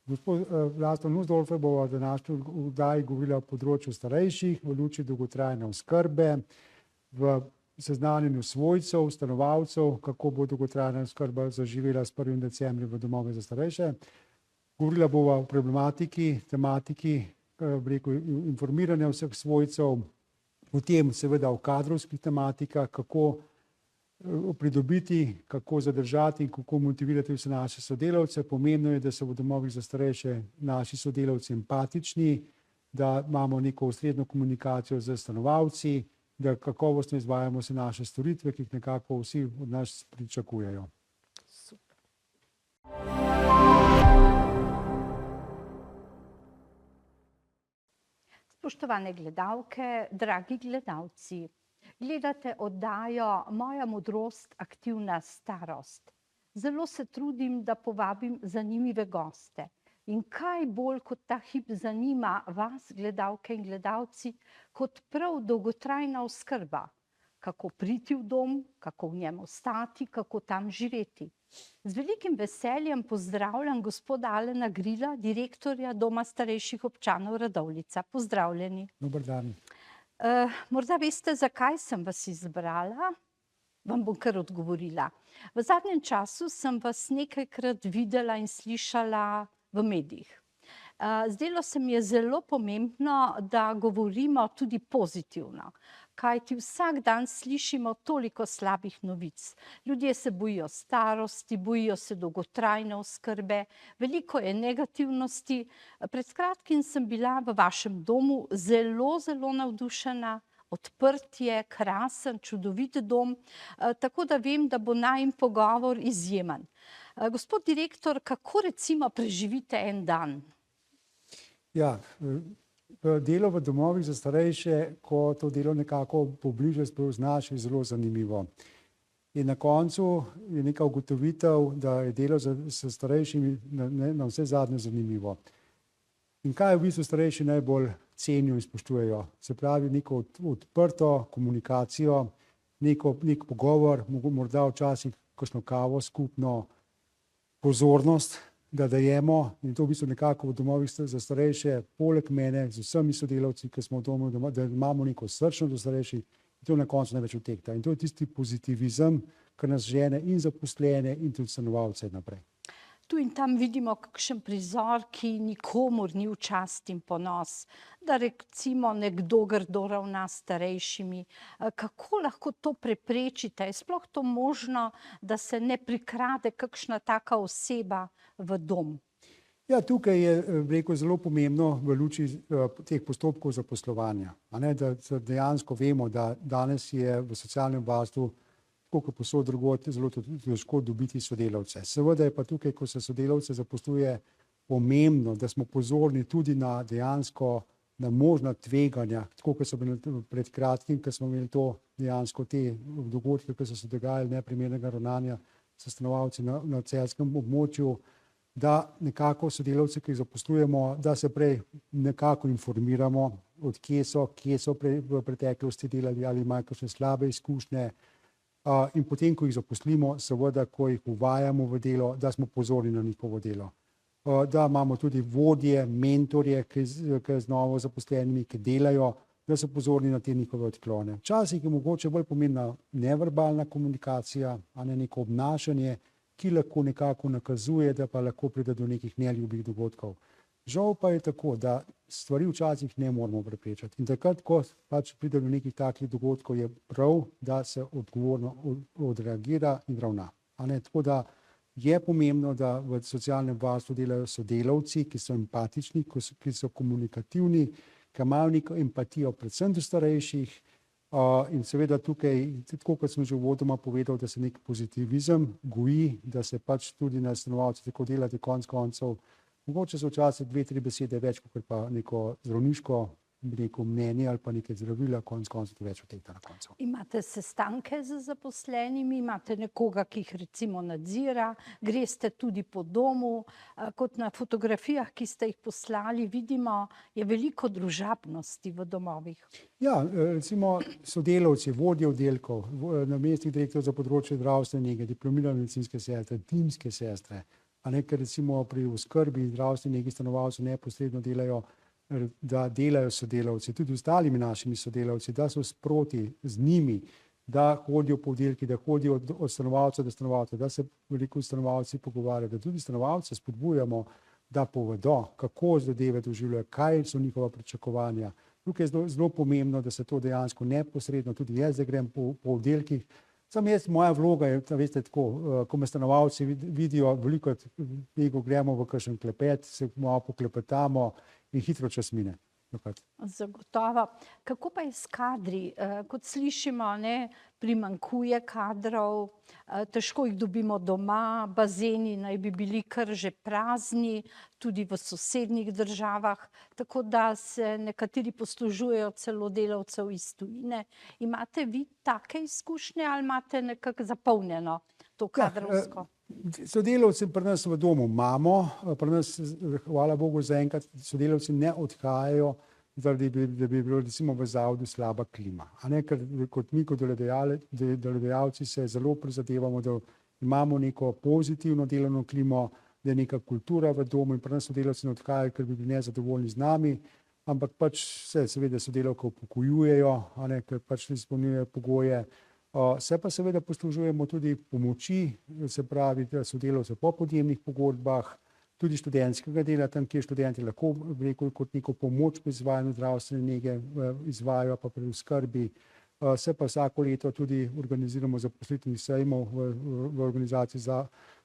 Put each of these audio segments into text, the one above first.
Gospod Vlasto Nussdorfer bo v današnji oddaji govorila o področju starejših, v luči dolgotrajne oskrbe, v seznanjenju svojcev, stanovalcev, kako bo dolgotrajna oskrba zaživela s 1. decembrom v domovih za starejše. Govorila bova o problematiki, tematiki, informiranja vseh svojcev, potem seveda o kadrovskih tematikah, kako pridobiti, kako zadržati in kako motivirati vse naše sodelavce. Pomembno je, da so v domovih za starejše naši sodelavci empatični, da imamo neko ustrezno komunikacijo z stanovalci, da kakovostno izvajamo vse naše storitve, ki jih nekako vsi od nas pričakujejo. Super. Spoštovane gledalke, dragi gledalci, gledate oddajo Moja modrost, aktivna starost. Zelo se trudim, da povabim zanimive goste. In kaj bolj kot ta hip zanima vas, gledalke in gledalci, kot prav dolgotrajna oskrba. Kako priti v dom, kako v njem ostati, kako tam živeti. Z velikim veseljem pozdravljam gospoda Alena Grila, direktorja Doma starejših občanov Radovljica. Pozdravljeni. Dober dan. Morda veste, zakaj sem vas izbrala? Vam bom kar odgovorila. V zadnjem času sem vas nekajkrat videla in slišala v medijih. Zdelo se mi je zelo pomembno, da govorimo tudi pozitivno, kajti vsak dan slišimo toliko slabih novic. Ljudje se bojijo starosti, bojijo se dolgotrajne oskrbe, veliko je negativnosti. Pred kratkim sem bila v vašem domu zelo navdušena, odprt je, krasen, čudovit dom, tako da vem, da bo najin pogovor izjemen. Gospod direktor, kako recimo preživite en dan? Ja, delo v domovih za starejše, ko to delo nekako pobliže spoznaš, je zelo zanimivo. In na koncu je neka ugotovitev, da je delo s starejšimi na vse zadnje zanimivo. In kaj v bistvu starejši najbolj cenijo in spoštujejo? Se pravi, neko odprto komunikacijo, nek pogovor, morda včasih kakšno kavo, skupno pozornost, da dajemo, in to v bistvu nekako v domovih za starejše, poleg mene, z vsemi sodelavci, ki smo v domu, da imamo neko srčnost do starejših, in to na koncu največ utekta. In to je tisti pozitivizem, ki nas žene in zaposlene in tudi stanovalce naprej. Tu in tam vidimo kakšen prizor, ki nikomur ni v čast in ponos, da recimo nekdo grdo ravna s starejšimi. Kako lahko to preprečite? Je sploh to možno, da se ne prikrade kakšna taka oseba v dom? Ja, tukaj je, rekel, zelo pomembno v luči teh postopkov zaposlovanja. Da dejansko vemo, da danes je v socialnem varstvu, tako kot povsod drugod, zelo težko dobiti sodelavce. Seveda je pa tukaj, ko se sodelavce zaposluje, pomembno, da smo pozorni tudi na dejansko na možna tveganja, tako kot so bili pred kratkim, ko smo imeli to dejansko te dogodke, ki so se dogajali, neprimernega ravnanja s stanovalci na celjskem območju, da nekako sodelavce, ki jih zaposlujemo, da se prej nekako informiramo, od kje so v preteklosti delali, ali imajo kakšne slabe izkušnje. In potem, ko jih zaposlimo, seveda, ko jih uvajamo v delo, da smo pozorni na njihovo delo. Da imamo tudi vodje, mentorje, ki z novo zaposlenimi, ki delajo, da so pozorni na te njihove odklone. Včasih je mogoče bolj pomembna neverbalna komunikacija, a ne neko obnašanje, ki lahko nekako nakazuje, da pa lahko pride do nekih neljubih dogodkov. Žal pa je tako, da stvari včasih ne moramo preprečiti. In takrat, ko pač pride do nekih takih dogodkov, je prav, da se odgovorno odreagira in ravna. Tako da je pomembno, da v socialnem varstvu delajo sodelavci, ki so empatični, ki so komunikativni, ki imajo neko empatijo predvsem do starejših. In seveda tukaj, tako kot sem že uvodoma povedal, da se nek pozitivizem goji, da se pač tudi na stanovalce tako delate konec koncev. Mogoče so včasih 2-3 besede več, kot pa neko zdravniško mnenje ali pa neke zdravila, konec koncev to več utekta na koncu. Imate sestanke z zaposlenimi, imate nekoga, ki jih recimo nadzira, greste tudi po domu, kot na fotografijah, ki ste jih poslali, vidimo, je veliko družabnosti v domovih. Ja, recimo sodelavci, vodje oddelkov, namestnik direktorja za področje zdravstvene nege, diplomirane medicinske sestre, timske sestre, a ne, ker recimo pri oskrbi zdravstveni negi stanovalcev neposredno delajo, da delajo sodelavci, tudi ostalimi našimi sodelavci, da so sproti z njimi, da hodijo po oddelkih, da hodijo od stanovalca do stanovalca, da se veliko stanovalci pogovarjajo, da tudi stanovalce spodbujamo, da povedo, kako zadeve doživljajo, kaj so njihova pričakovanja. Tukaj je zelo pomembno, da se to dejansko neposredno, tudi jaz zdaj grem po oddelkih. Moja vloga je, veste, tako, ko me stanovalci vidijo, veliko gremo v kakšen klepet, se malo poklepetamo in hitro čas mine. Zagotovo. Kako pa je s kadri? Kot slišimo, ne, primanjkuje kadrov, težko jih dobimo doma, bazeni naj bi bili kar že prazni, tudi v sosednjih državah, tako da se nekateri poslužujejo celo delavcev iz tujine. Imate vi take izkušnje ali imate nekako zapolnjeno to kadrovsko? Sodelavci pri nas v domu imamo, pri nas, hvala Bogu, zaenkrat sodelavci ne odhajajo, zaradi da bi bilo recimo v zavodu slaba klima. A ne, ker kot mi, kot delodajalci se zelo prizadevamo, da imamo neko pozitivno delovno klimo, da je neka kultura v domu in pri nas sodelavci ne odhajajo, ker bi bili nezadovoljni z nami, ampak pač se seveda sodelavke upokojujejo, a ne, ker pač ne izpolnjujejo pogoje. Se pa seveda poslužujemo tudi pomoči, se pravi, da sodelavce po podjemnih pogodbah, tudi študentskega dela, tam, kjer študenti lahko, rekel, kot neko pomoč pri izvajanju zdravstvene nege izvajajo, pa pri oskrbi. Se pa vsako leto tudi organiziramo zaposlitvenih sejmov v organizaciji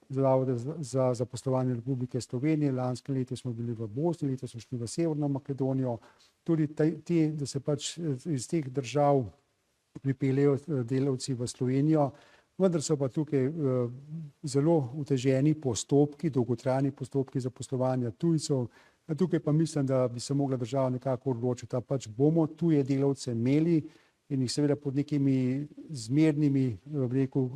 Zavoda za zaposlovanje Republike Slovenije. Lansko leto smo bili v Bosni, letos smo šli v Severno Makedonijo. Tudi da se pač iz teh držav pripeljejo delavci v Slovenijo, vendar so pa tukaj zelo oteženi postopki, dolgotrajni postopki zaposlovanja tujcev. Tukaj pa mislim, da bi se mogla država nekako odločiti, da pač bomo tuje delavce imeli in jih seveda pod nekimi zmernimi, rekel,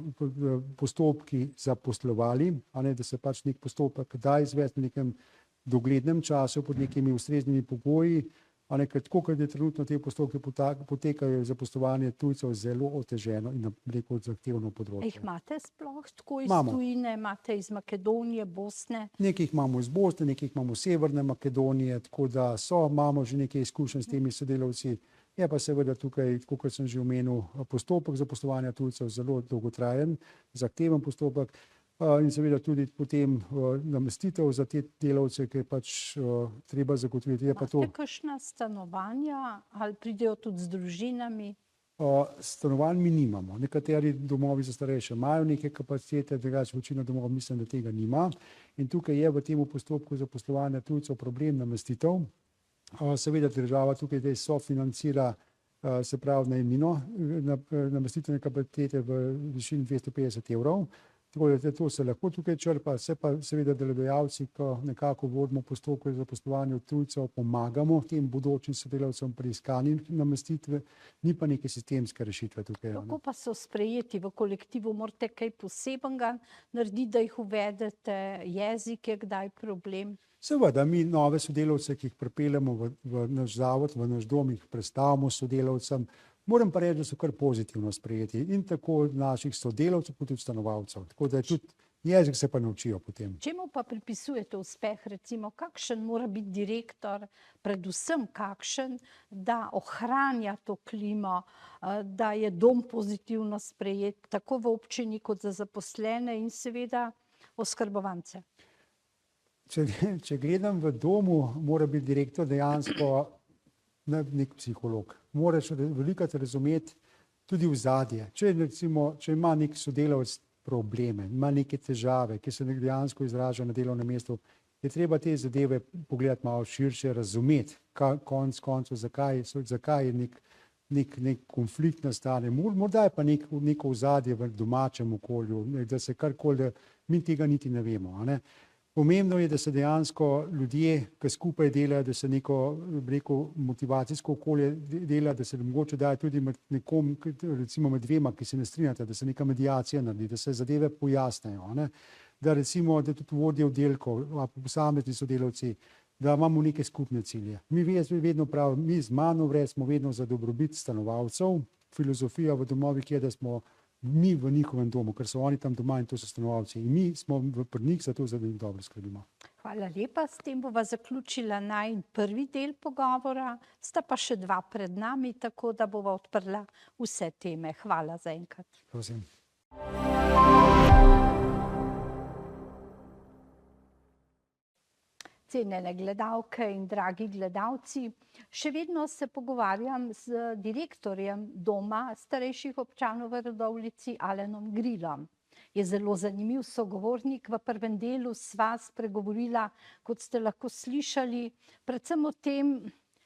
postopki zaposlovali, a ne, da se pač nek postopek da izvesti v nekem doglednem času pod nekimi ustreznimi pogoji. A ne, ker tako, kot je trenutno te postopke potekajo, zaposlovanje tujcev zelo oteženo in rekel zahtevno področje. Jih imate sploh tako iz tujine, imate iz Makedonije, Bosne? Nekaj jih imamo iz Bosne, nekaj jih imamo iz Severne Makedonije, tako da imamo že nekaj izkušenj s temi sodelavci. Je pa seveda tukaj, tako kot sem že omenil, postopek zaposlovanja tujcev zelo dolgotrajen, zahteven postopek. In seveda tudi potem namestitev za te delavce, ki je pač treba zagotoviti. Imate kakšna stanovanja ali pridejo tudi z družinami? Stanovanj mi nimamo. Nekateri domovi za starejše imajo neke kapacitete, drugače večina domov mislim, da tega nima. In tukaj je v tem postopku zaposlovanja tujcev problem namestitev. Seveda država tukaj sofinancira, se pravi, najemnino, namestitvene kapacitete v višini 250 evrov. Tako da to se lahko tukaj črpa, se pa seveda delodajalci, ko nekako vodimo postopke za zaposlovanje tujcev, pomagamo tem bodočim sodelavcem pri iskanju namestitve, ni pa neke sistemske rešitve tukaj. Kako pa so sprejeti v kolektivu? Morate kaj posebenega narediti, da jih uvedete? Jezik je kdaj problem? Seveda, mi nove sodelavce, ki jih pripeljemo v naš zavod, v naš dom, jih predstavimo sodelavcem. Moram pa reči, da so kar pozitivno sprejeti in tako naših sodelavcev, kot tudi stanovalcev. Tako da tudi jezik se pa naučijo potem. Čemu pa pripisujete uspeh, recimo, kakšen mora biti direktor, predvsem kakšen, da ohranja to klimo, da je dom pozitivno sprejet, tako v občini kot za zaposlene in seveda oskrbovance? Če gledam v domu, mora biti direktor dejansko nek psiholog. Moraš velikokrat razumeti tudi ozadje. Če ima nek sodelavec probleme, ima neke težave, ki se dejansko izražajo na delovnem mestu, je treba te zadeve pogledati malo širše, razumeti, konec koncev, zakaj je nek konflikt nastane. Morda je pa neko ozadje v domačem okolju, da se karkoli, mi tega niti ne vemo, a ne. Pomembno je, da se dejansko ljudje, ki skupaj delajo, da se neko, rekel, motivacijsko okolje dela, da se mogoče daje tudi med nekom, recimo med dvema, ki se ne strinjata, da se neka mediacija naredi, da se zadeve pojasnejo, ne? Da recimo, da tudi vodje oddelkov, posamezni sodelavci, da imamo neke skupne cilje. Mi vedno pravimo, mi z mano vred smo vedno za dobrobit stanovalcev, filozofija v domovih je, da smo mi v njihovem domu, ker so oni tam doma in to so stanovalci. In mi smo pri njih zato, da jih dobro skrbimo. Hvala lepa, s tem bova zaključila najin prvi del pogovora, sta pa še dva pred nami, tako da bova odprla vse teme. Hvala zaenkrat. Prosim. Cenjene gledalke in dragi gledalci, še vedno se pogovarjam z direktorjem Doma starejših občanov v Radovljici, Alenom Grilom. Je zelo zanimiv sogovornik. V prvem delu sva spregovorila, kot ste lahko slišali, predvsem o tem,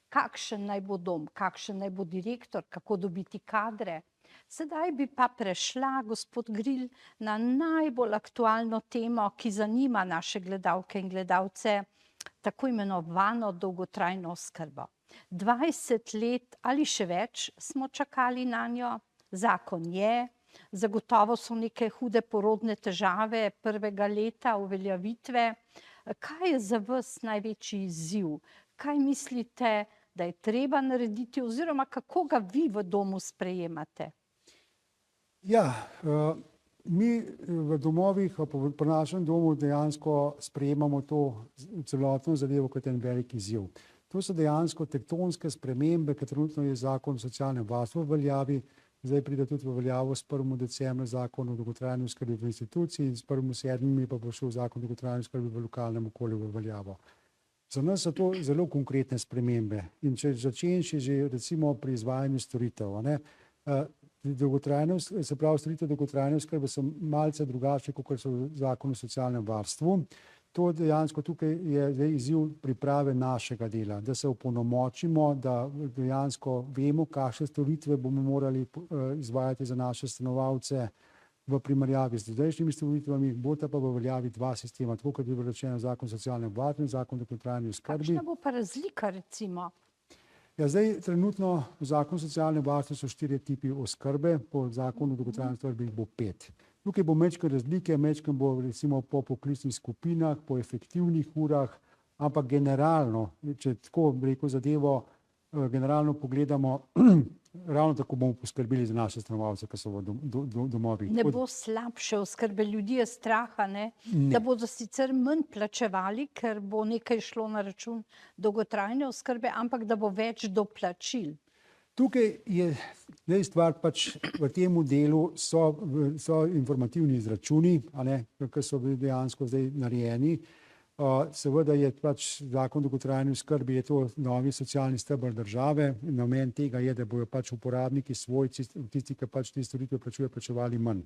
kakšen naj bo dom, kakšen naj bo direktor, kako dobiti kadre. Sedaj bi pa prešla, gospod Gril, na najbolj aktualno temo, ki zanima naše gledalke in gledalce, tako imenovano dolgotrajno oskrbo. 20 let ali še več smo čakali na njo, zakon je, zagotovo so neke hude porodne težave prvega leta uveljavitve. Kaj je za vas največji izziv? Kaj mislite, da je treba narediti oziroma kako ga vi v domu sprejemate? Ja, mi v domovih, pri našem domu dejansko sprejemamo to celotno zadevo kot en velik izziv. To so dejansko tektonske spremembe, ker trenutno je zakon o socialnem varstvu v veljavi, zdaj pride tudi v veljavo s 1. decembra zakon o dolgotrajni oskrbi v instituciji in s 1.7. pa bo šel zakon o dolgotrajni oskrbi v lokalnem okolju v veljavo. Za nas so to zelo konkretne spremembe in če začenši že recimo pri izvajanju storitev, se pravi, storitev dolgotrajne oskrbe so malce drugačne, kot so v zakonu o socialnem varstvu. To dejansko tukaj je zdaj izziv priprave našega dela, da se opolnomočimo, da dejansko vemo, kakšne storitve bomo morali izvajati za naše stanovalce v primerjavi z zdajšnjimi storitvami, bosta pa v veljavi dva sistema, tako kot je bilo rečeno zakon o socialnem varstvu in zakon o dolgotrajni oskrbi. Kakšna bo pa razlika recimo? Ja, zdaj trenutno v zakonu o socialnem varstvu so 4 tipi oskrbe, po zakonu o dolgotrajni oskrbi bo 5. Tukaj bo majčkeno razlike, majčkeno bo recimo po poklicnih skupinah, po efektivnih urah, ampak generalno, če tako rekel zadevo, generalno pogledamo, ravno tako bomo poskrbeli za naše stanovalce, ki so v domovih. Ne bo slabše oskrbe, ljudi je straha, da bodo sicer manj plačevali, ker bo nekaj šlo na račun dolgotrajne oskrbe, ampak da bo več doplačil. Tukaj je zdaj stvar pač v tem delu so informativni izračuni, ki so bili dejansko zdaj narejeni. Seveda je pač zakon o dolgotrajni oskrbi, je to novi socialni steber države. Namen tega je, da bojo pač uporabniki svojci, tisti, ki pač te storitve plačevali manj.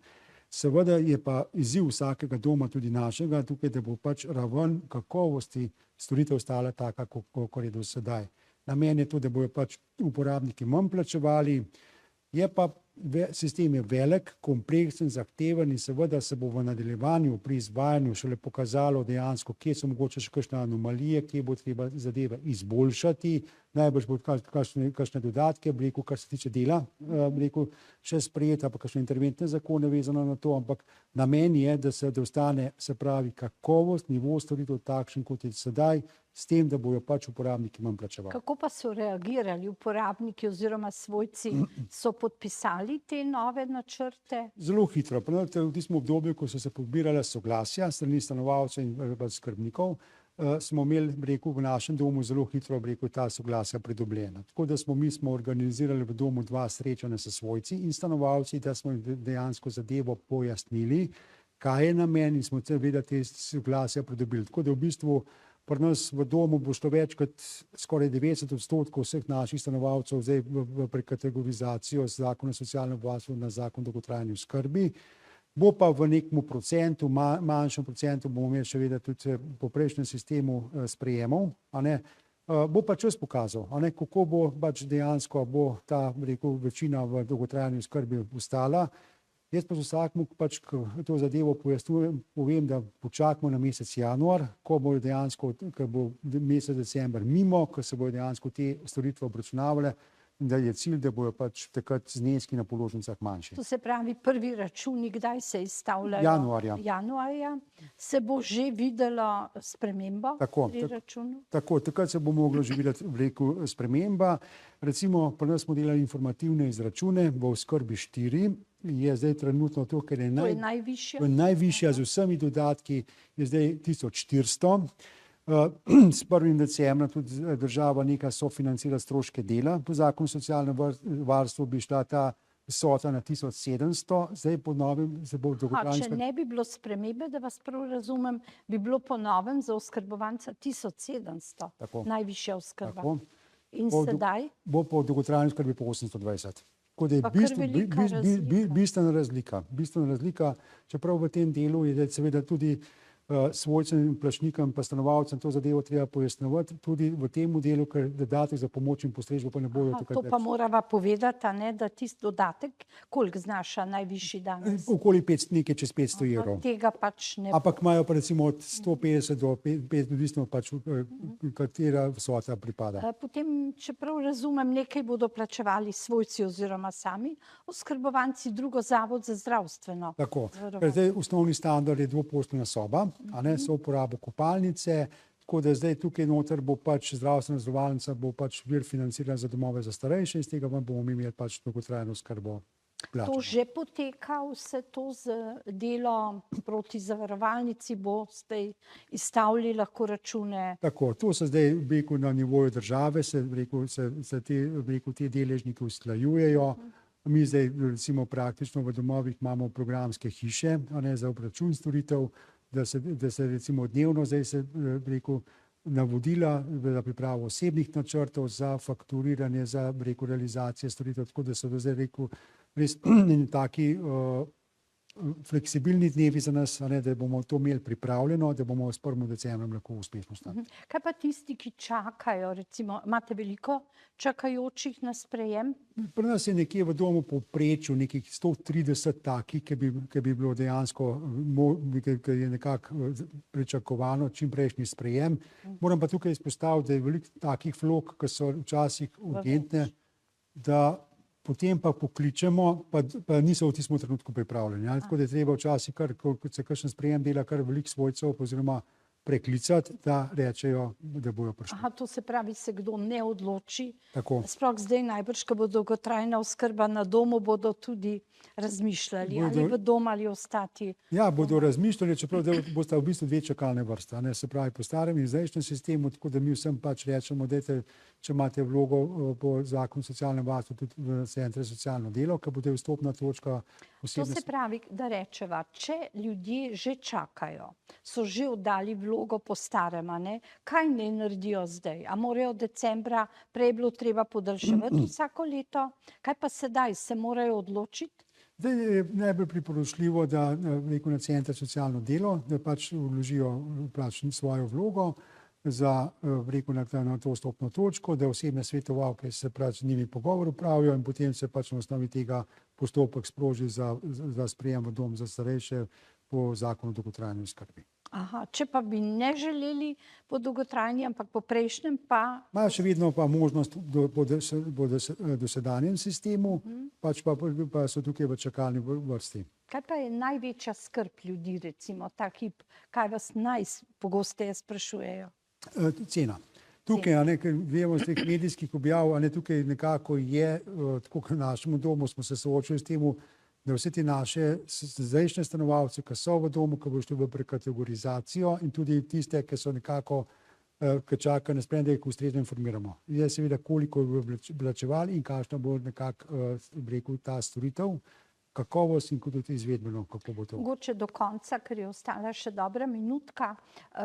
Seveda je pa izziv vsakega doma, tudi našega, tukaj, da bo pač raven kakovosti storitev ostala taka, kot je do sedaj. Namen je to, da bojo pač uporabniki manj plačevali, je pa sistem je velik, kompleksen, zahteven in seveda se bo v nadaljevanju pri izvajanju šele pokazalo dejansko, kje so mogoče še kakšne anomalije, kje bo treba zadeve izboljšati, najbrž bo kakšne dodatke, kar se tiče dela, še sprejeta, pa kakšne interventne zakone vezano na to, ampak namen je, da ostane, se pravi, kakovost, nivo storitev takšen, kot je sedaj, s tem, da bojo pač uporabniki manj plačevali. Kako pa so reagirali uporabniki oziroma svojci? So podpisali te nove načrte? Zelo hitro. V tistem obdobju, ko so se pobirala soglasja strani stanovalcev in skrbnikov, smo imeli, v našem domu zelo hitro, ta soglasja pridobljena. Tako da smo organizirali v domu 2 srečanja s svojci in stanovalci, da smo dejansko zadevo pojasnili, kaj je namen in smo seveda te soglasja pridobili. Tako da v bistvu pri nas v domu bo šlo več kot skoraj 90% vseh naših stanovalcev zdaj v prekategorizacijo z zakonom o socialnem varstvu na zakon o dolgotrajni oskrbi. Bo pa v nekem procentu, manjšem procentu bomo imeli še vedno tudi po prejšnjem sistemu sprejemov, bo pa čas pokazal, kako bo pač dejansko ta večina v dolgotrajni oskrbi ostala. Jaz pa z vsakmu pač to zadevo pojasnjujem, povem, da počakamo na mesec januar, ko bo dejansko, ko bo mesec december mimo, ko se bodo dejansko te storitve obračunavale, da je cilj, da bojo pač takrat zneski na položnicah manjši. To se pravi, prvi računi, kdaj se izstavljajo? Januarja. Se bo že videlo spremembo pri računu? Tako, takrat se bo moglo že videti sprememba. Recimo, pri nas smo delali informativne izračune v oskrbi 4 je zdaj trenutno to, ker je To je najvišja. najvišja z vsemi dodatki, je zdaj 1400. S 1. decembrom tudi država nekaj sofinancira stroške dela. Po zakonu o socialnem varstvu bi šla ta vsota na 1700, zdaj po novem se bo dolgotrajni Če ne bi bilo spremembe, da vas prav razumem, bi bilo po novem za oskrbovanca 1700, Tako. najvišja oskrba. Tako. In Bo sedaj? Bo po dolgotrajni oskrbi po 820. Tako da je Pa kar velika razlika. bistvena razlika, čeprav v tem delu je zdaj seveda tudi svojcem in plačnikom pa stanovalcem to zadevo treba pojasnjevati, tudi v tem delu, ker dodatek za pomoč in postrežbo pa ne bojo To pa morava povedati, a ne, da tisti dodatek, koliko znaša najvišji danes? okoli 500, nekaj čez 500 evrov. Tega pač ne. Ampak imajo pa recimo od 150 do 550, odvisno pač katera vsota pripada. Potem, čeprav razumem, nekaj bodo plačevali svojci oziroma sami oskrbovanci, drugo Zavod za zdravstveno. Tako, zavarovanje. ker zdaj osnovni standard je dvoposteljna soba, a ne, so uporabo kopalnice, tako da zdaj tukaj noter bo pač zdravstvena zavarovalnica bo pač vir financiran za domove za starejše, iz tega vam bomo imeli pač dolgotrajno oskrbo plačano. To že poteka vse to z delo proti zavarovalnici, boste izstavili lahko račune. Tako, to se zdaj bi rekel na nivoju države, se ti deležniki usklajujejo. Mi zdaj recimo praktično v domovih imamo programske hiše, a ne, za obračun storitev, da se recimo dnevno zdaj se rekel navodila za pripravo osebnih načrtov, za fakturiranje, za rekel realizacije storitev, tako da so zdaj rekel res taki fleksibilni dnevi za nas, a ne, da bomo to imeli pripravljeno, da bomo s 1. decembrom lahko uspešno stali. Kaj pa tisti, ki čakajo, recimo, imate veliko čakajočih na sprejem? Pri nas je nekje v domu povprečju nekih 130 takih, ki bi bilo dejansko, ki je nekako pričakovano čim prejšnji sprejem. Moram pa tukaj izpostaviti, da je veliko takih vlog, ki so včasih urgentne, da potem pa pokličemo, pa niso v tistem trenutku pripravljeni. Tako da je treba včasih, ko se kakšen sprejem dela, kar veliko svojcev oziroma preklicati, da rečejo, da bojo prišli. To se pravi, se kdo ne odloči. Tako. Sploh zdaj najbrž, ko bo dolgotrajna oskrba na domu, bodo tudi razmišljali, ali v dom ali ostati. Ja, bodo razmišljali, čeprav da bosta v bistvu dve čakalne vrste, ne, se pravi po starem in zdajšnjem sistemu, tako da mi vsem pač rečemo, dajte, če imate vlogo po zakonu o socialnem varstvu tudi v centre za socialno delo, ker bude vstopna točka. To se pravi, da rečeva, če ljudje že čakajo, so že oddali vlogo po starem, a ne, kaj ne naredijo zdaj? A morajo decembra, prej je bilo treba podaljševati vsako leto, kaj pa sedaj, se morajo odločiti? Zdaj je najbolj priporočljivo, da rekel na center socialno delo, da pač vložijo pač svojo vlogo za rekel na to vstopno točko, da osebne svetovalke se pač z njimi pogovor upravijo in potem se pač na osnovi tega postopek sproži za sprejem v dom za starejše po zakonu o dolgotrajni oskrbi. Če pa bi ne želeli po dolgotrajni, ampak po prejšnjem pa... Imajo še vedno pa možnost po dosedanjem sistemu, pač pa so tukaj v čakalni vrsti. Kaj pa je največja skrb ljudi, recimo, ta hip, kaj vas najpogosteje sprašujejo? Cena. Tukaj, a ne, ker vemo iz teh medijskih objav, a ne, tukaj nekako je, tako kot v našem domu smo se soočili s tem, da vse te naše zdajšnje stanovalce, ki so v domu, ki bo šli v prekategorizacijo in tudi tiste, ki so nekako, ki čakajo na sprejem, da jih ustrezno informiramo. Je seveda, koliko bo plačevali in kakšna bo nekako, rekel, ta storitev, kakovost in tudi izvedbeno, kako bo to. Mogoče do konca, ker je ostala še dobra minutka,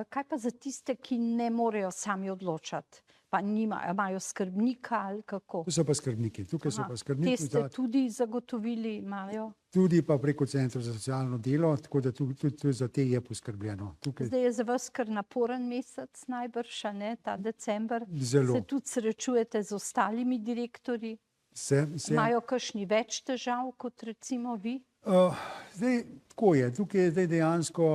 kaj pa za tiste, ki ne morejo sami odločati? Pa imajo skrbnika ali kako? To so pa skrbniki. Tukaj so pa skrbniki. Te ste tudi zagotovili, imajo? Tudi pa preko centrov za socialno delo, tako da tudi za te je poskrbljeno. Zdaj je za vas kar naporen mesec najbrž, ne, ta december. Zelo. Se tudi srečujete z ostalimi direktorji? Imajo kakšni več težav kot recimo vi? Zdaj, tako je. Tukaj je zdaj dejansko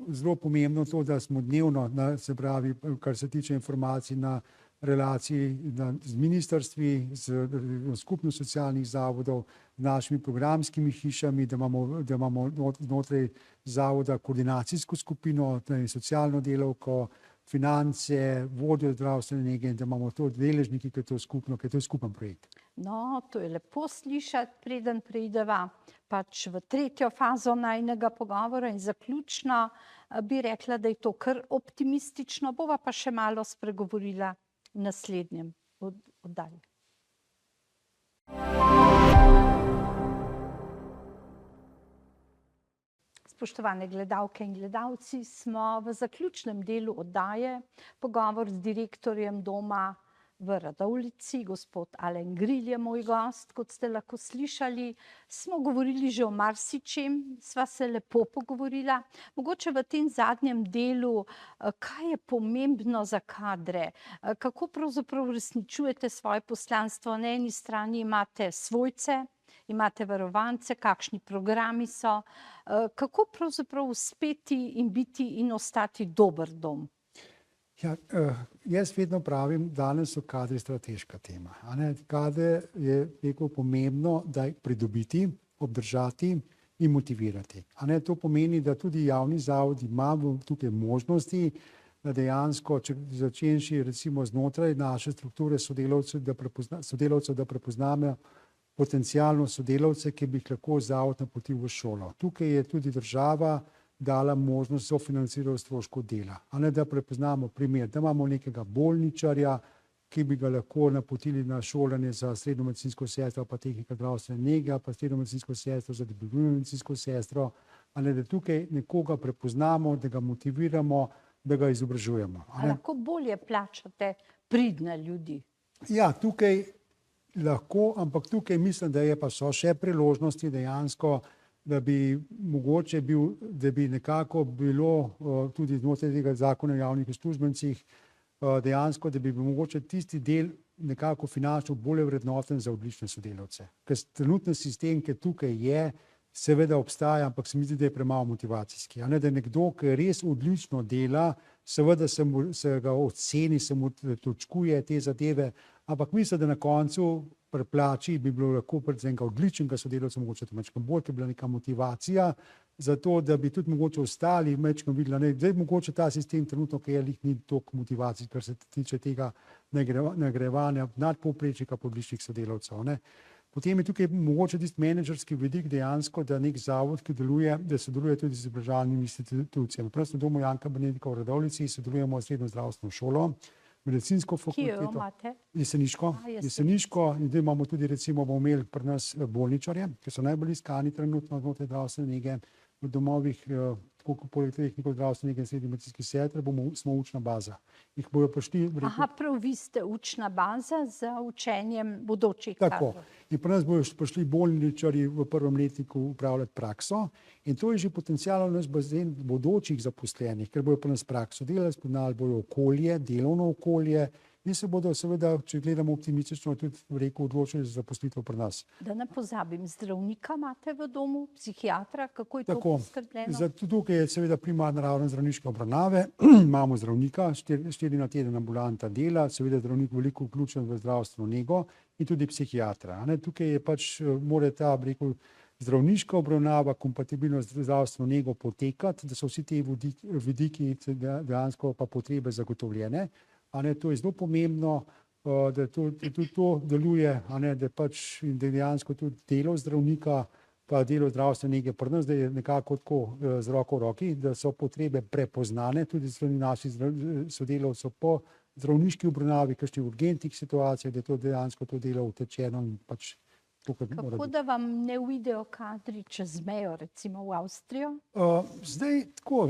zelo pomembno to, da smo dnevno, se pravi, kar se tiče informacij na relaciji z ministrstvi, z skupno socialnih zavodov, z našimi programskimi hišami, da imamo znotraj zavoda koordinacijsko skupino, socialno delavko, finance, vodjo zdravstvene nege in da imamo to deležniki, ki je to skupno, ki je to skupen projekt. No, to je lepo slišati, preden preideva pač v tretjo fazo najinega pogovora in zaključno bi rekla, da je to kar optimistično, bova pa še malo spregovorila v naslednjem oddaji. Spoštovane gledalke in gledalci, smo v zaključnem delu oddaje, pogovor z direktorjem doma v Radovljici, gospod Alen Gril je moj gost, kot ste lahko slišali. Smo govorili že o marsičem, sva se lepo pogovorila. Mogoče v tem zadnjem delu, kaj je pomembno za kadre, kako pravzaprav uresničujete svoje poslanstvo. Na eni strani imate svojce, imate varovance, kakšni programi so, kako pravzaprav uspeti in biti in ostati dober dom? Ja, jaz vedno pravim, danes so kadri strateška tema. Kadre je rekel pomembno, da pridobiti, obdržati in motivirati. To pomeni, da tudi javni zavod ima tukaj možnosti, da dejansko, če začenši recimo znotraj naše strukture sodelavcev, da prepoznamo potencialno sodelavce, ki bi jih lahko zavod napotil v šolo. Tukaj je tudi država dala možnost sofinanciranja stroškov dela. Da prepoznamo primer, da imamo nekega bolničarja, ki bi ga lahko napotili na šolanje za srednjo medicinsko sestro, pa tehnika zdravstvene nege, pa srednjo medicinsko sestro za diplomirano medicinsko sestro, da tukaj nekoga prepoznamo, da ga motiviramo, da ga izobražujemo. Lahko bolje plačate pridne ljudi? Ja, tukaj lahko, ampak tukaj mislim, da je pa so še priložnosti dejansko, da bi mogoče da bi nekako bilo tudi znotraj tega zakona o javnih uslužbencih dejansko, da bi bil mogoče tisti del nekako finančno bolje vrednoten za odlične sodelavce. Ker trenutni sistem, ki tukaj je, seveda obstaja, ampak se mi zdi, da je premalo motivacijski. Da nekdo, ki res odlično dela, seveda se ga oceni, se mu točkuje te zadeve, ampak mislim, da na koncu pri plači bi bilo lahko za enega odličnega sodelavca mogoče to malo bolj, ker je bila neka motivacija za to, da bi tudi mogoče ostali malo videli. Zdaj mogoče ta sistem trenutno, ki je ni toliko motivacij, kar se tiče tega nagrajevanja nadpovprečnika odličnih sodelavcev. Potem je tukaj mogoče tisti menedžerski vidik dejansko, da nek zavod, ki deluje, da sodeluje tudi z izobraževalnimi institucijami. Pri nas na domu Janka Benedika v Radovljici sodelujemo s srednjo zdravstveno šolo, medicinsko fakulteto. Ki jo imate? Jeseniško. In zdaj imamo tudi, recimo, bomo imeli pri nas bolničarje, ki so najbolj iskani trenutno znotraj zdravstvene nege v domovih, tako kot poleg tehnikov zdravstvene nege in srednjih medicinskih sester, smo učna baza. Jih bojo prišli. Aha, prav vi ste učna baza za učenjem bodočih kadrov. Tako. In pri nas bojo prišli bolničarji v prvem letniku upravljati prakso in to je že potencialno naš bazen bodočih zaposlenih, ker bojo pri nas prakso delali, spoznali bojo okolje, delovno okolje in se bodo seveda, če gledamo optimistično, tudi odločili za zaposlitev pri nas. Da ne pozabim, zdravnika imate v domu, psihiatra, kako je to poskrbljeno? Tukaj je seveda primarna raven zdravniške obravnave, imamo zdravnika, 4 na teden ambulanta dela, seveda zdravnik veliko vključen v zdravstveno nego in tudi psihiatra. Tukaj je mora ta, zdravniška obravnava, kompatibilnost z zdravstveno nego potekati, da so vsi ti vidiki dejansko pa potrebe zagotovljene. To je zelo pomembno, da tudi to deluje, da dejansko tudi delo zdravnika pa delo zdravstvene nege pri nas, da je nekako tako z roko v roki, da so potrebe prepoznane tudi strani naših sodelavcev po zdravniški obravnavi, kakšnih urgentnih situacijah, da je to dejansko to delo utečeno in Kako da vam ne uidejo kadri čez mejo, recimo v Avstrijo? Zdaj tako,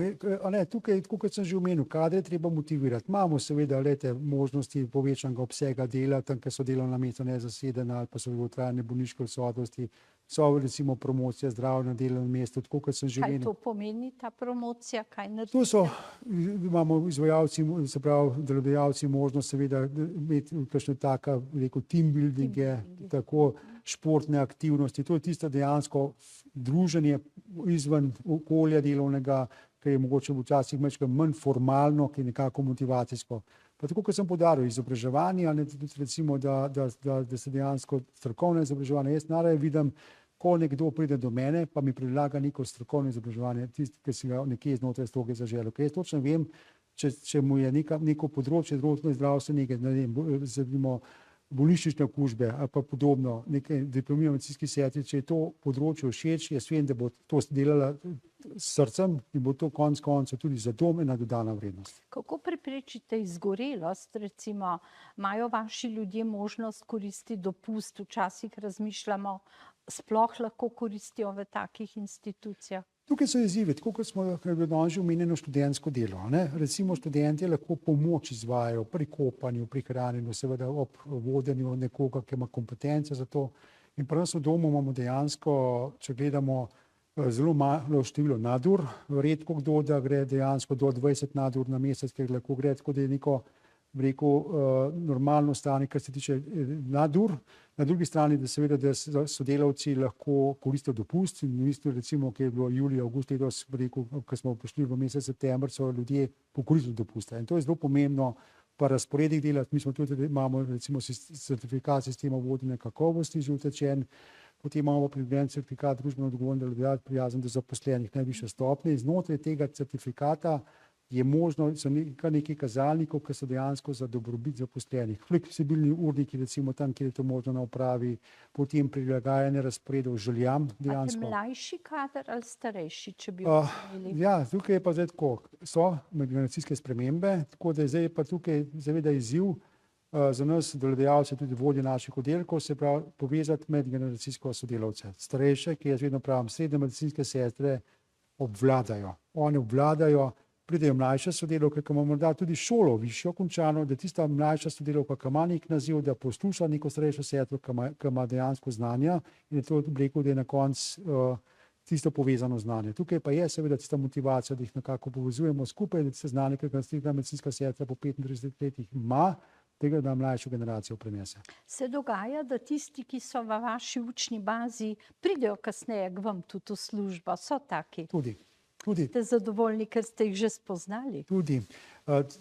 tukaj, tako kot sem že omenil, kadre treba motivirati. Imamo seveda možnosti povečanega obsega dela, tam, kjer so delovna mesta nezasedena ali pa so dolgotrajne bolniške odsotnosti, so recimo promocija zdravja na delovnem mestu, tako kot sem že omenil. Kaj to pomeni, ta promocija? Kaj naredite? To so, imamo izvajalci, se pravi delodajalci možnost seveda imeti kakšne taka, team buildinge, tako športne aktivnosti. To je tisto dejansko druženje izven okolja delovnega, ki je mogoče včasih manj formalno, ki je nekako motivacijsko. Pa tako, kot sem poudaril, izobraževanje, recimo, da se dejansko strokovno izobraževanje. Jaz najraje vidim, ko nekdo pride do mene, pa mi predlaga neko strokovno izobraževanje, tisti, ki si ga nekje znotraj stroke zaželel. Ker jaz točno vem, če mu je neko področje zdravstvene nege, bolnišnične okužbe ali pa podobno, neke diplomirane medicinske sestre, če je to področje všeč, jaz vem, da bo to delala s srcem in bo to konec koncev tudi za dom ena dodana vrednost. Kako preprečite izgorelost? Recimo, imajo vaši ljudje možnost koristiti dopust? Včasih razmišljamo, sploh lahko koristijo v takih institucijah? Tukaj so izzivi, tako kot smo bilo danes že omenjeno študentsko delo. Recimo študentje lahko pomoč izvajajo pri kopanju, pri hranjenju, seveda ob vodenju nekoga, ki ima kompetence za to. In pri nas v domu imamo dejansko, če gledamo, zelo malo število nadur, redko kdo, da gre dejansko do 20 nadur na mesec, ker lahko gre, tako da je neko, bi rekel, normalno stanje, kar se tiče nadur. Na drugi strani, da seveda, da sodelavci lahko koristijo dopust. In isto recimo, ki je bilo julija, avgust letos, bi rekel, ko smo prišli v mesec september, so ljudje pokoristili dopusta. In to je zelo pomembno pa razporedih dela. Mi smo tudi, imamo recimo certifikat sistema vodenja kakovosti že utečen, potem imamo pridobljen certifikat družbeno odgovoren delodajalec prijazen do zaposlenih najvišje stopnje. In znotraj tega certifikata je možno, so kar nekaj kazalnikov, ki so dejansko za dobrobit zaposlenih. Fleksibilni urniki, recimo tam, kjer je to možno na upravi, potem prilagajanje razporedov željam dejansko. A mlajši kader ali starejši, če bi omenili? Ja, tukaj je pa zdaj tako, so medgeneracijske spremembe, tako da zdaj je pa tukaj seveda izziv za nas, delodajalce, tudi vodje naših oddelkov, se pravi povezati medgeneracijsko sodelavce. Starejše, ki jaz vedno pravim, srednje medicinske sestre obvladajo. One obvladajo, pridejo mlajše sodelavke, ki ima morda tudi šolo višjo končano, da tista mlajša sodelavka, ki ima nek naziv, da posluša neko starejšo sestro, ki ima dejansko znanja in je to rekel, da je na koncu tisto povezano znanje. Tukaj pa je seveda tista motivacija, da jih nekako povezujemo skupaj, da se znanje, ki ga medicinska sestra po 35 letih ima, tega da mlajšo generacijo prenese. Se dogaja, da tisti, ki so v vaši učni bazi, pridejo kasneje k vam tudi v službo, so taki? Tudi. Ste zadovoljni, ker ste jih že spoznali? Tudi.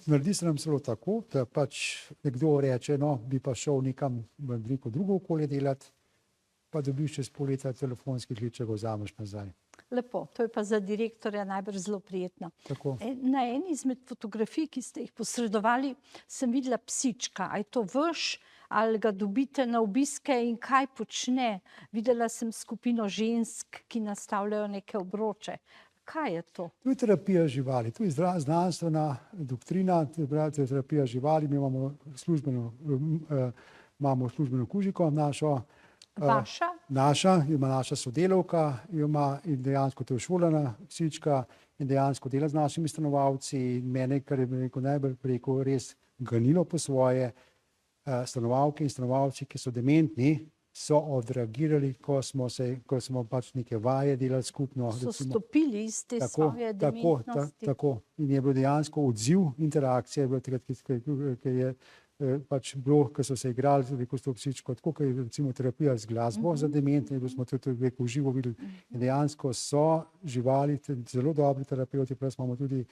Naredi se nam celo tako, da pač nekdo reče, no, bi pa šel nekam v neko drugo okolje delati, pa dobiš čez pol leta telefonski klic, če ga vzameš nazaj. Lepo, to je pa za direktorja najbrž zelo prijetno. Tako. Na eni izmed fotografij, ki ste jih posredovali, sem videla psička. A je to vaš ali ga dobite na obiske in kaj počne? Videla sem skupino žensk, ki nastavljajo neke obroče. Kaj je to? To je terapija živali, to je znanstvena doktrina, to je terapija živali. Mi imamo službeno kužiko našo. Vaša? Naša, ima naša sodelavka, ima in dejansko to je šolana psička in dejansko dela z našimi stanovalci. In mene, kar je najbolj preko res ganilo po svoje, stanovalke in stanovalci, ki so dementni, so odreagirali, ko smo pač neke vaje delali skupno. So stopili iz te svoje dementnosti. Tako. In je bilo dejansko odziv interakcije, ki je pač bilo, ko so se igrali s to psičko, tako kot je recimo terapija z glasbo za dementne, in smo tudi v živo videli. In dejansko so živali zelo dobri terapeuti, prav imamo tudi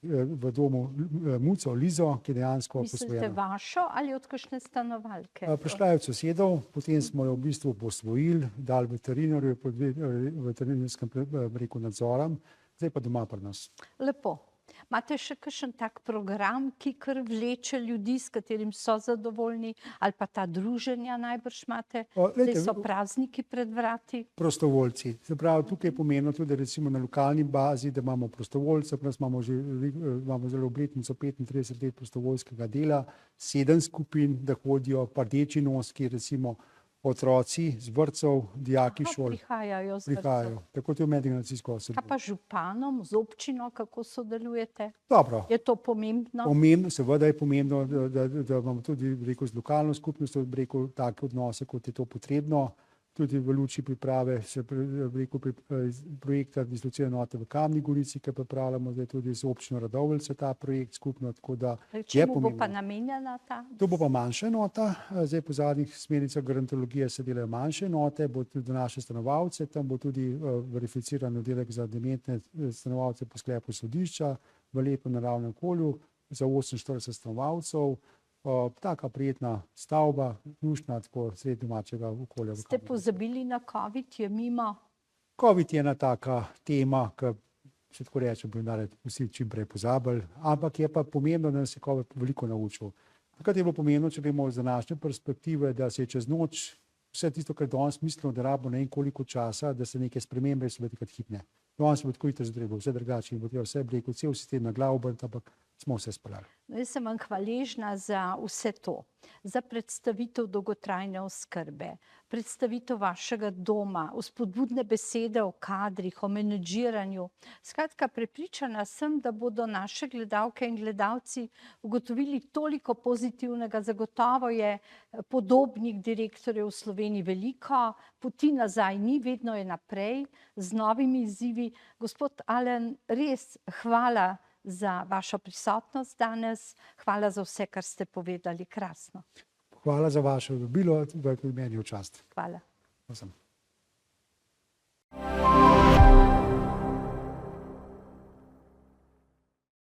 v domu muco Lizo, ki je dejansko posvojena. Mislite vašo ali od kakšne stanovalke? Prišla je od sosedov, potem smo jo v bistvu posvojili, dali veterinarju, pod veterinarskim nadzorom, zdaj pa doma pri nas. Lepo. Imate še kakšen tak program, ki kar vleče ljudi, s katerim so zadovoljni, ali pa ta druženja najbrž imate? Zdaj so prazniki pred vrati. Prostovoljci. Se pravi, tukaj je pomembno tudi recimo na lokalni bazi, da imamo prostovoljce, prav imamo zelo obletnico 35 let prostovoljskega dela, 7 skupin, da hodijo pa Rdeči noski, recimo otroci z vrtcev, dijaki šol. Prihajajo z vrtcev. Tako to je medgeneracijsko osebje. Kaj pa županom, z občino, kako sodelujete? Dobro. Je to pomembno? Pomembno, seveda je pomembno, da imamo tudi z lokalno skupnostjo take odnose, kot je to potrebno. Tudi v luči priprave projekta dislocirane enote v Kamni Gorici, ki pripravljamo zdaj tudi z občino Radovljice ta projekt skupno, tako da je Čemu pomembno. bo pa namenjena ta? To bo pa manjša enota, zdaj po zadnjih smernicah gerontologije se delajo manjše enote, bo tudi naše stanovalce, tam bo tudi verificiran oddelek za dementne stanovalce po sklepu sodišča v lepem naravnem okolju za 48 stanovalcev. Taka prijetna stavba, luštna, tako sredi domačega okolja. Ste pozabili na COVID, je mimo? COVID je ena taka tema, ki se tako reče, bi vsi čim prej pozabili, ampak je pa pomembno, da nas je COVID veliko naučil. Takrat je bilo pomembno, če gremo iz današnje perspektive, da se je čez noč vse tisto, kar danes mislimo, da rabimo ne vem koliko časa, da se neke spremembe so bile takrat hitne. Danes bo tako hitro zadeve, vse drugače in bo treba vse bleko, cel sistem na glavo obrniti, ampak smo vse speljali. No, jaz sem vam hvaležna za vse to, za predstavitev dolgotrajne oskrbe, predstavitev vašega doma, vzpodbudne besede o kadrih, o menedžiranju. Skratka, prepričana sem, da bodo naše gledalke in gledalci ugotovili toliko pozitivnega. Zagotovo je podobnih direktorjev v Sloveniji veliko, poti nazaj ni, vedno je naprej z novimi izzivi. Gospod Alen, res hvala za vašo prisotnost danes, hvala za vse, kar ste povedali, krasno. Hvala za vaše vabilo, meni je v čast. Hvala. Hvala.